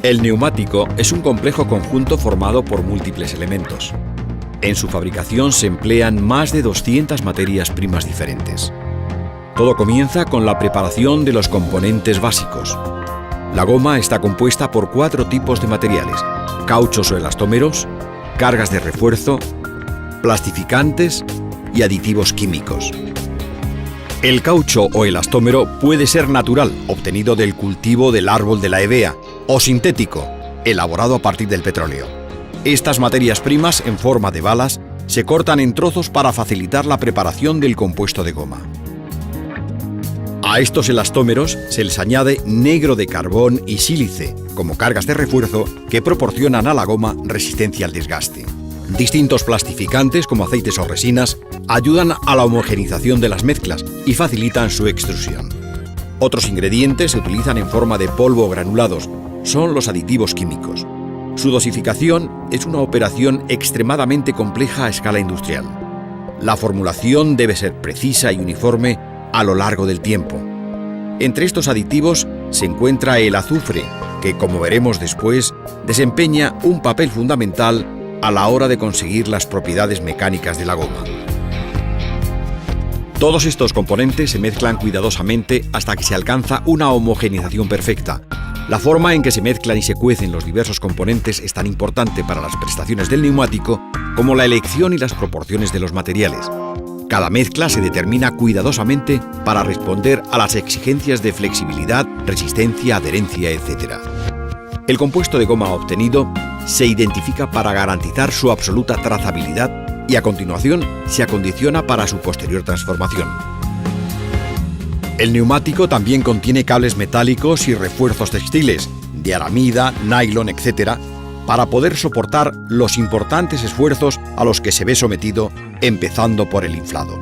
El neumático es un complejo conjunto formado por múltiples elementos. En su fabricación se emplean más de 200 materias primas diferentes. Todo comienza con la preparación de los componentes básicos. La goma está compuesta por 4 tipos de materiales: cauchos o elastómeros, cargas de refuerzo, plastificantes y aditivos químicos. El caucho o elastómero puede ser natural, obtenido del cultivo del árbol de la hevea, o sintético, elaborado a partir del petróleo. Estas materias primas, en forma de balas, se cortan en trozos para facilitar la preparación del compuesto de goma. A estos elastómeros se les añade negro de carbón y sílice, como cargas de refuerzo que proporcionan a la goma resistencia al desgaste. Distintos plastificantes, como aceites o resinas, ayudan a la homogenización de las mezclas y facilitan su extrusión. Otros ingredientes se utilizan en forma de polvo o granulados. Son los aditivos químicos. Su dosificación es una operación extremadamente compleja a escala industrial. La formulación debe ser precisa y uniforme a lo largo del tiempo. Entre estos aditivos se encuentra el azufre, que, como veremos después, desempeña un papel fundamental a la hora de conseguir las propiedades mecánicas de la goma. Todos estos componentes se mezclan cuidadosamente hasta que se alcanza una homogenización perfecta. La forma en que se mezclan y se cuecen los diversos componentes es tan importante para las prestaciones del neumático como la elección y las proporciones de los materiales. Cada mezcla se determina cuidadosamente para responder a las exigencias de flexibilidad, resistencia, adherencia, etc. El compuesto de goma obtenido se identifica para garantizar su absoluta trazabilidad y a continuación se acondiciona para su posterior transformación. El neumático también contiene cables metálicos y refuerzos textiles, de aramida, nylon, etc., para poder soportar los importantes esfuerzos a los que se ve sometido, empezando por el inflado.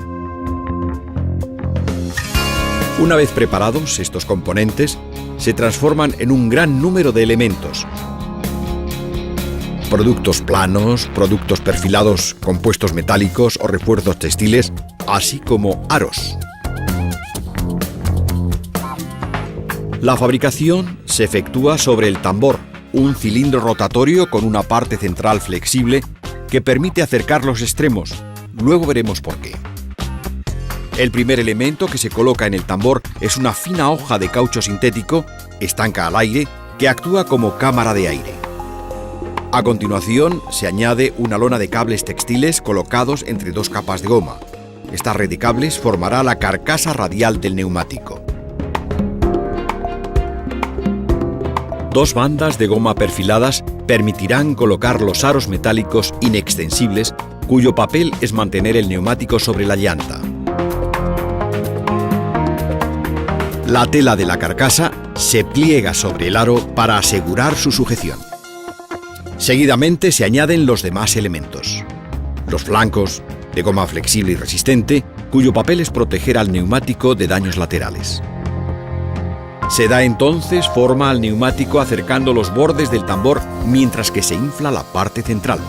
Una vez preparados, estos componentes se transforman en un gran número de elementos: productos planos, productos perfilados, compuestos metálicos o refuerzos textiles, así como aros. La fabricación se efectúa sobre el tambor, un cilindro rotatorio con una parte central flexible que permite acercar los extremos. Luego veremos por qué. El primer elemento que se coloca en el tambor es una fina hoja de caucho sintético, estanca al aire, que actúa como cámara de aire. A continuación, se añade una lona de cables textiles colocados entre 2 capas de goma. Esta red de cables formará la carcasa radial del neumático. 2 bandas de goma perfiladas permitirán colocar los aros metálicos inextensibles, cuyo papel es mantener el neumático sobre la llanta. La tela de la carcasa se pliega sobre el aro para asegurar su sujeción. Seguidamente se añaden los demás elementos. Los flancos, de goma flexible y resistente, cuyo papel es proteger al neumático de daños laterales. Se da entonces forma al neumático acercando los bordes del tambor mientras que se infla la parte central.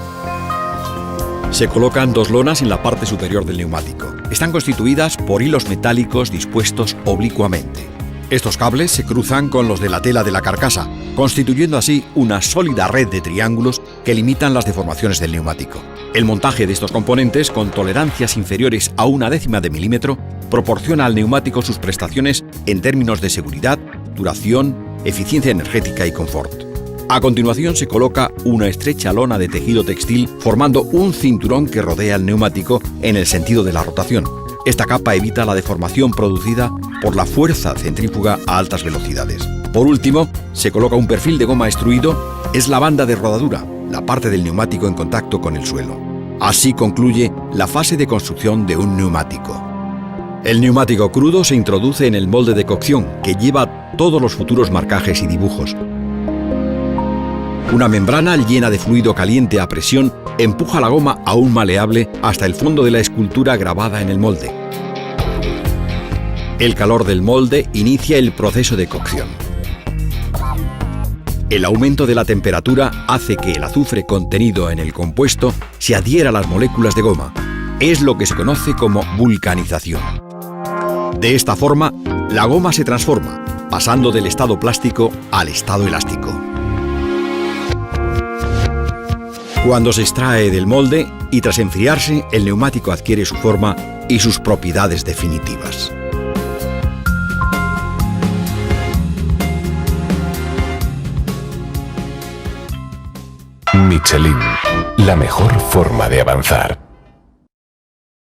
Se colocan 2 lonas en la parte superior del neumático. Están constituidas por hilos metálicos dispuestos oblicuamente. Estos cables se cruzan con los de la tela de la carcasa, constituyendo así una sólida red de triángulos que limitan las deformaciones del neumático. El montaje de estos componentes, con tolerancias inferiores a 1/10 de milímetro, proporciona al neumático sus prestaciones en términos de seguridad, duración, eficiencia energética y confort. A continuación se coloca una estrecha lona de tejido textil formando un cinturón que rodea el neumático en el sentido de la rotación. Esta capa evita la deformación producida por la fuerza centrífuga a altas velocidades. Por último, se coloca un perfil de goma extruido, es la banda de rodadura, la parte del neumático en contacto con el suelo. Así concluye la fase de construcción de un neumático. El neumático crudo se introduce en el molde de cocción, que lleva todos los futuros marcajes y dibujos. Una membrana llena de fluido caliente a presión empuja la goma aún maleable hasta el fondo de la escultura grabada en el molde. El calor del molde inicia el proceso de cocción. El aumento de la temperatura hace que el azufre contenido en el compuesto se adhiera a las moléculas de goma. Es lo que se conoce como vulcanización. De esta forma, la goma se transforma, pasando del estado plástico al estado elástico. Cuando se extrae del molde y tras enfriarse, el neumático adquiere su forma y sus propiedades definitivas. Michelin, la mejor forma de avanzar.